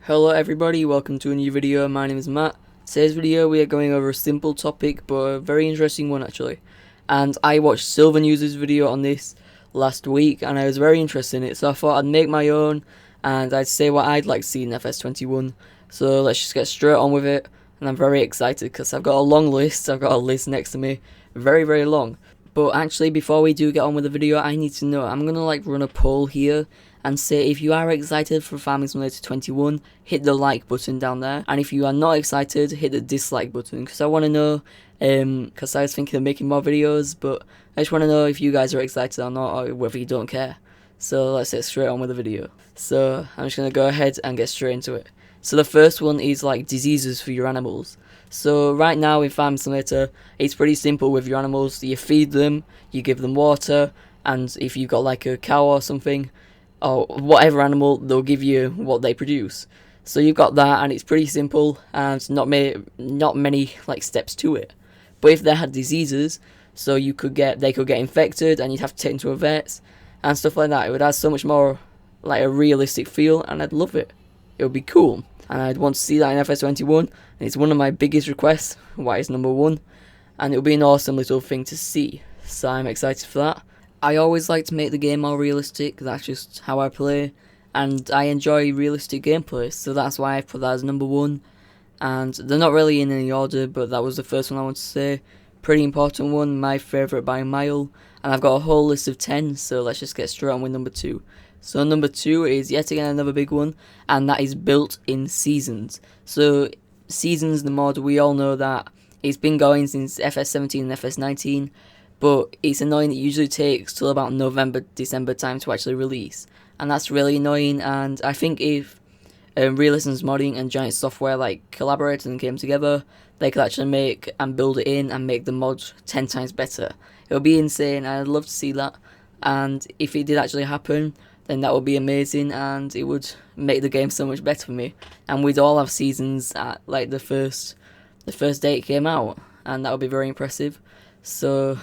Hello everybody, welcome to a new video. My name is Matt. Today's video we are going over a simple topic but a very interesting one actually. And I watched Silver News's video on this last week and I was very interested in it, so I thought I'd make my own and I'd say what I'd like to see in FS21. So let's just get straight on with it, and I'm very excited because I've got a long list. I've got a list next to me, very long. But actually, before we do get on with the video, I need to know, I'm gonna run a poll here and say if you are excited for Farming Simulator 21, hit the like button down there, and if you are not excited, hit the dislike button, because I want to know, because I was thinking of making more videos, but I just want to know if you guys are excited or not, or whether you don't care. So let's get straight on with the video. So I'm just gonna go ahead and get straight into it. So the first one is diseases for your animals. So right now in Farming Simulator, it's pretty simple with your animals. You feed them, you give them water, and if you've got a cow or something, or whatever animal, they'll give you what they produce. So you've got that, and it's pretty simple, and not many steps to it. But if they had diseases, so they could get infected, and you'd have to take them to a vet and stuff like that. It would add so much more a realistic feel, and I'd love it. It would be cool, and I'd want to see that in FS21. And it's one of my biggest requests, why it's number one, and it would be an awesome little thing to see. So I'm excited for that. I always like to make the game more realistic. That's just how I play, and I enjoy realistic gameplay, so that's why I put that as number one. And they're not really in any order, but that was the first one I want to say. Pretty important one, my favourite by a mile, and I've got a whole list of 10, so let's just get straight on with number 2. So number 2 is yet again another big one, and that is built-in seasons. So seasons, the mod, we all know that it's been going since FS17 and FS19, but it's annoying. It usually takes till about November, December time to actually release, and that's really annoying. And I think if Realism's modding and Giant Software collaborated and came together, they could actually make and build it in and make the mod 10 times better. It would be insane. I'd love to see that, and if it did actually happen, then that would be amazing, and it would make the game so much better for me. And we'd all have seasons at the first day it came out, and that would be very impressive. So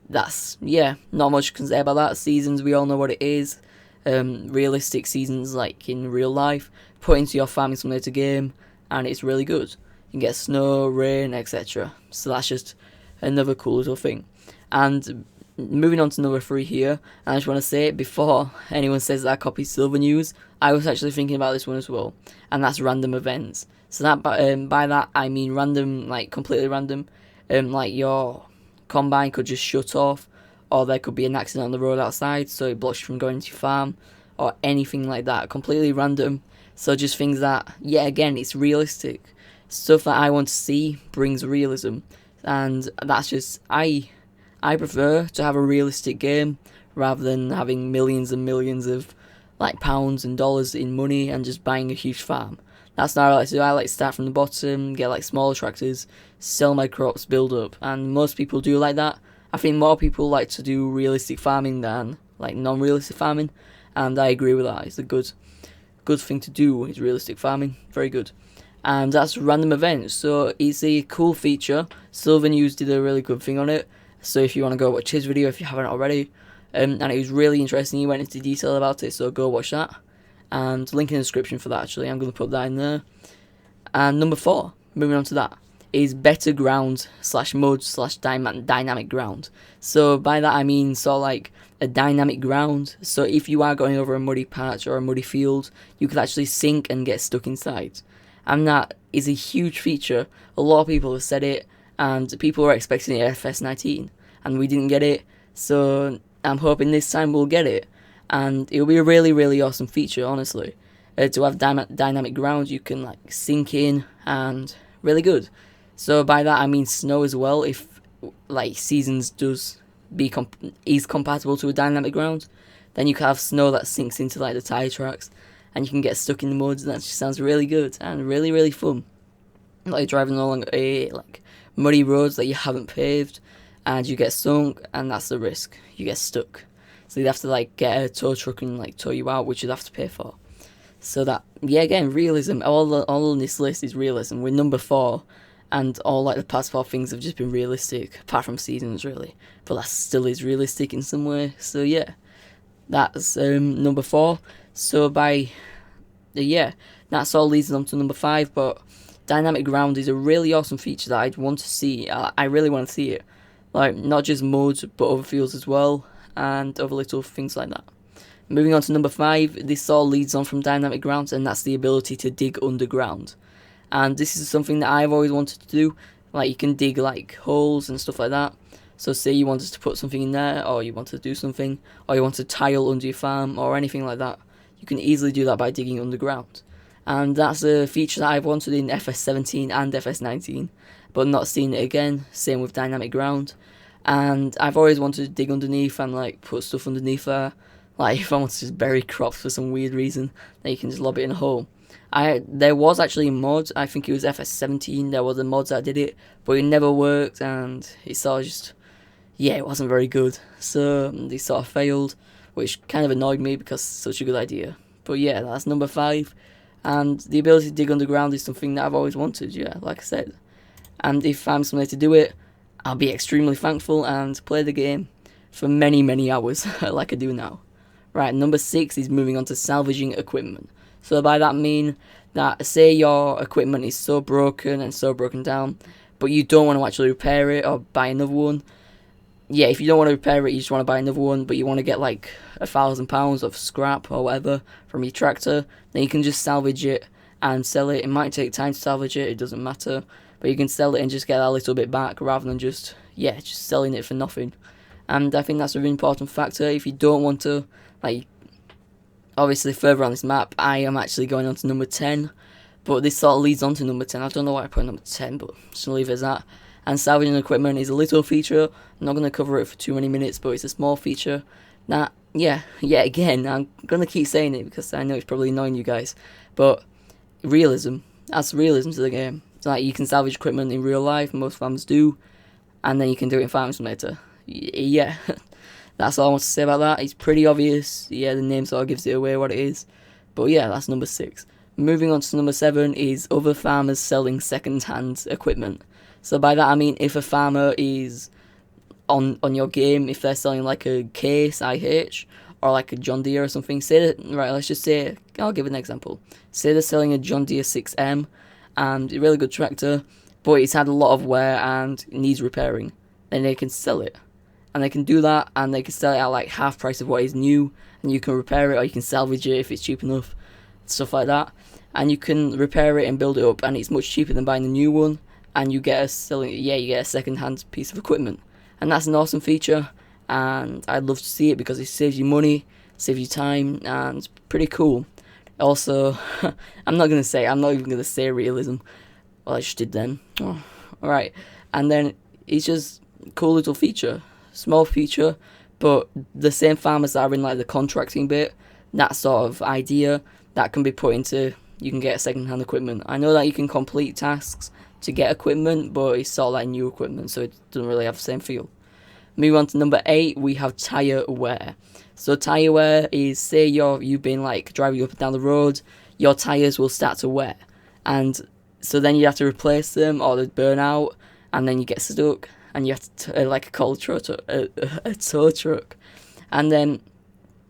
that's, yeah, not much can say about that. Seasons, we all know what it is. Realistic seasons in real life, put into your Farming Simulator game, and it's really good. You can get snow, rain, etc. So that's just another cool little thing. And moving on to number 3 here, and I just want to say, before anyone says that I copied Silver News, I was actually thinking about this one as well, and that's random events. So that by that I mean random, completely random. Your combine could just shut off, or there could be an accident on the road outside, so it blocks you from going to your farm, or anything like that, completely random. So just things that, yeah, again, it's realistic. Stuff that I want to see brings realism, and that's just, I prefer to have a realistic game rather than having millions and millions of pounds and dollars in money and just buying a huge farm. That's not what I like to do. I like to start from the bottom, get smaller tractors, sell my crops, build up, and most people do like that. I think more people like to do realistic farming than non-realistic farming, and I agree with that. It's a good thing to do, is realistic farming, very good. And that's random events, so it's a cool feature. Silver News did a really good thing on it, so if you want to go watch his video if you haven't already, and it was really interesting, he went into detail about it, so go watch that. And link in the description for that, actually, I'm going to put that in there. And number 4, moving on to that, is better ground / mud / dynamic ground. So by that I mean a dynamic ground, so if you are going over a muddy patch or a muddy field, you could actually sink and get stuck inside. And that is a huge feature. A lot of people have said it, and people were expecting it at FS19, and we didn't get it, so I'm hoping this time we'll get it. And it'll be a really awesome feature, honestly. To have dynamic ground, you can sink in, and really good. So by that I mean snow as well. If seasons is compatible to a dynamic ground, then you can have snow that sinks into the tire tracks, and you can get stuck in the mud. And that just sounds really good and really fun. Driving along a muddy roads that you haven't paved, and you get sunk, and that's the risk. You get stuck. So you'd have to get a tow truck and tow you out, which you'd have to pay for. So that, yeah, again, realism. All on this list is realism. We're number 4, and all the past 4 things have just been realistic, apart from seasons really. But that still is realistic in some way. So yeah, that's number 4. So by That sort of leads on to number 5, but dynamic ground is a really awesome feature that I'd want to see. I really want to see it. Like, not just mods, but other fields as well, and other little things like that. Moving on to number 5, this all leads on from dynamic grounds, and that's the ability to dig underground. And this is something that I've always wanted to do. Like, you can dig like holes and stuff like that. So say you wanted to put something in there, or you want to do something, or you want to tile under your farm, or anything like that. You can easily do that by digging underground. And that's a feature that I've wanted in FS17 and FS19, but not seen it again. Same with dynamic ground. And I've always wanted to dig underneath and like put stuff underneath there. Like, if I want to just bury crops for some weird reason, then you can just lob it in a hole. There was actually a mod, I think it was FS17, there was a mod that did it, but it never worked, and it sort of just, yeah, it wasn't very good. So they sort of failed, which kind of annoyed me because it's such a good idea. But yeah, that's number 5. And the ability to dig underground is something that I've always wanted, yeah, like I said. And if I'm somewhere to do it, I'll be extremely thankful and play the game for many, many hours, like I do now. Right, number 6 is moving on to salvaging equipment. So by that I mean that, say your equipment is so broken and so broken down, but you don't want to actually repair it or buy another one. Yeah, if you don't want to repair it, you just want to buy another one, but you want to get like £1,000 of scrap or whatever from your tractor, then you can just salvage it and sell it. It might take time to salvage it, it doesn't matter, but you can sell it and just get a little bit back rather than just selling it for nothing. And I think that's a really important factor. If you don't want to, like, obviously further on this map, I am actually going on to number 10, but this sort of leads on to number 10. I don't know why I put number 10, but just leave it as that. And salvaging equipment is a little feature. I'm not going to cover it for too many minutes, but it's a small feature that, again, I'm going to keep saying it because I know it's probably annoying you guys, but realism, that's realism to the game. It's like you can salvage equipment in real life, most farmers do, and then you can do it in Farming Simulator. Yeah, that's all I want to say about that. It's pretty obvious. Yeah, the name sort of gives it away what it is. But yeah, that's number 6. Moving on to number 7 is other farmers selling second-hand equipment. So by that I mean if a farmer is on your game, if they're selling like a Case IH or like a John Deere or something, let's just say, I'll give an example. Say they're selling a John Deere 6M and a really good tractor, but it's had a lot of wear and needs repairing. Then they can sell it. And they can do that, and they can sell it at like half price of what is new, and you can repair it or you can salvage it if it's cheap enough, stuff like that. And you can repair it and build it up, and it's much cheaper than buying a new one, and you get a second-hand piece of equipment. And that's an awesome feature, and I'd love to see it because it saves you money, saves you time, and it's pretty cool. Also, I'm not even going to say realism. Well, I just did then. Oh, alright. And then it's just a cool little feature. Small feature, but the same farmers that are in like the contracting bit, that sort of idea, that can be put into, you can get second-hand equipment. I know that you can complete tasks to get equipment, but it's sort of like new equipment, so it doesn't really have the same feel. Moving on to number 8, we have tyre wear. So tyre wear is, say you've been like driving up and down the road, your tyres will start to wear, and so then you have to replace them or they burn out, and then you get stuck. And you have to call a tow truck, and then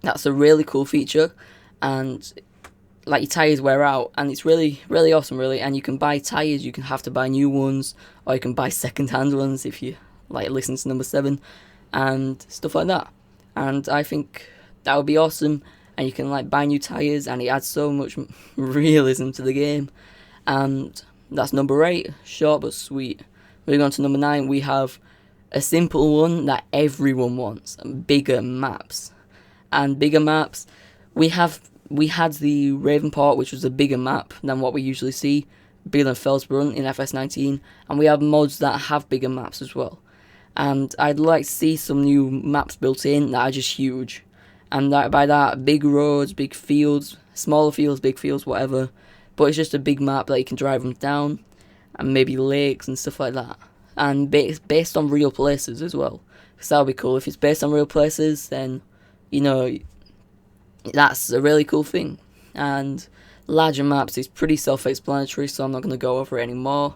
that's a really cool feature, and like your tires wear out, and it's really, really awesome, really. And you can buy tires, you can have to buy new ones, or you can buy second-hand ones if you like listen to number 7, and stuff like that. And I think that would be awesome, and you can like buy new tires, and it adds so much realism to the game. And that's number 8, short but sweet. Moving on to number 9, we have a simple one that everyone wants: bigger maps. And bigger maps, we had the Ravenport, which was a bigger map than what we usually see, bigger than Felsbrunn in FS19, and we have mods that have bigger maps as well. And I'd like to see some new maps built in that are just huge. And by that, big roads, big fields, smaller fields, big fields, whatever. But it's just a big map that you can drive them down, and maybe lakes and stuff like that. And based on real places as well, because that would be cool. If it's based on real places, then, that's a really cool thing. And larger maps is pretty self-explanatory, so I'm not going to go over it anymore.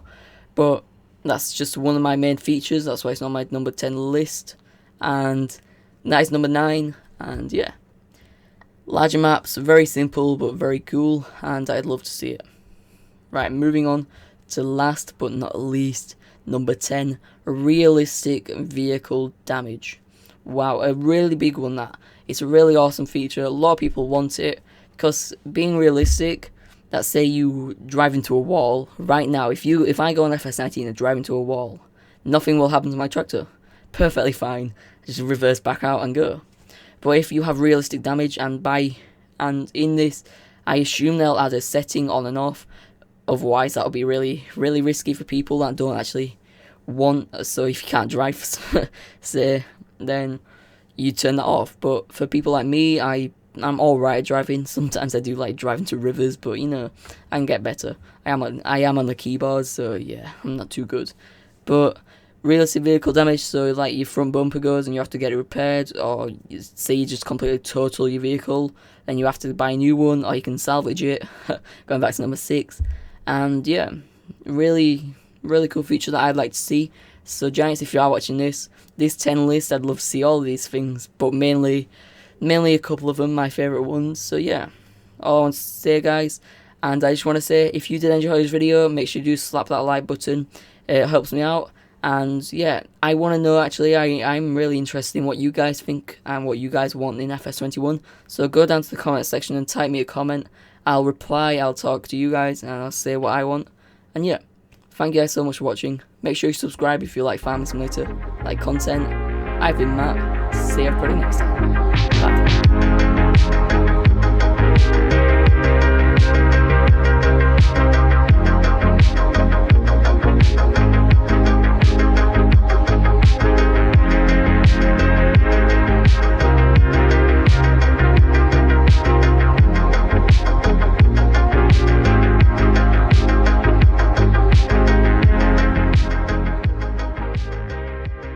But that's just one of my main features, that's why it's on my number 10 list. And that is number 9, and yeah. Larger maps, very simple but very cool, and I'd love to see it. Right, moving on to last but not least, number 10, realistic vehicle damage. Wow, a really big one that. It's a really awesome feature. A lot of people want it because being realistic, let's say you drive into a wall. Right now, if I go on FS19 and drive into a wall, nothing will happen to my tractor. Perfectly fine. Just reverse back out and go. But if you have realistic damage, and in this, I assume they'll add a setting on and off. Otherwise, that'll be really, really risky for people that don't actually want. So if you can't drive, say, then you turn that off. But for people like me, I'm alright at driving. Sometimes I do like driving to rivers, but you know, I can get better. I am on the keyboard, so yeah, I'm not too good. But realistic vehicle damage, so like your front bumper goes and you have to get it repaired, or say you just completely total your vehicle, then you have to buy a new one, or you can salvage it. Going back to number 6, and yeah, really, really cool feature that I'd like to see. So Giants, if you are watching this 10 list, I'd love to see all of these things, but mainly a couple of them, my favourite ones. So yeah, all I want to say, guys, and I just want to say, if you did enjoy this video, make sure you do slap that like button. It helps me out. And yeah, I want to know, actually, I'm really interested in what you guys think and what you guys want in FS21. So go down to the comment section and type me a comment. I'll reply, I'll talk to you guys, and I'll say what I want. And yeah, thank you guys so much for watching. Make sure you subscribe if you like Farming Simulator, like content. I've been Matt. See everybody next time. Bye.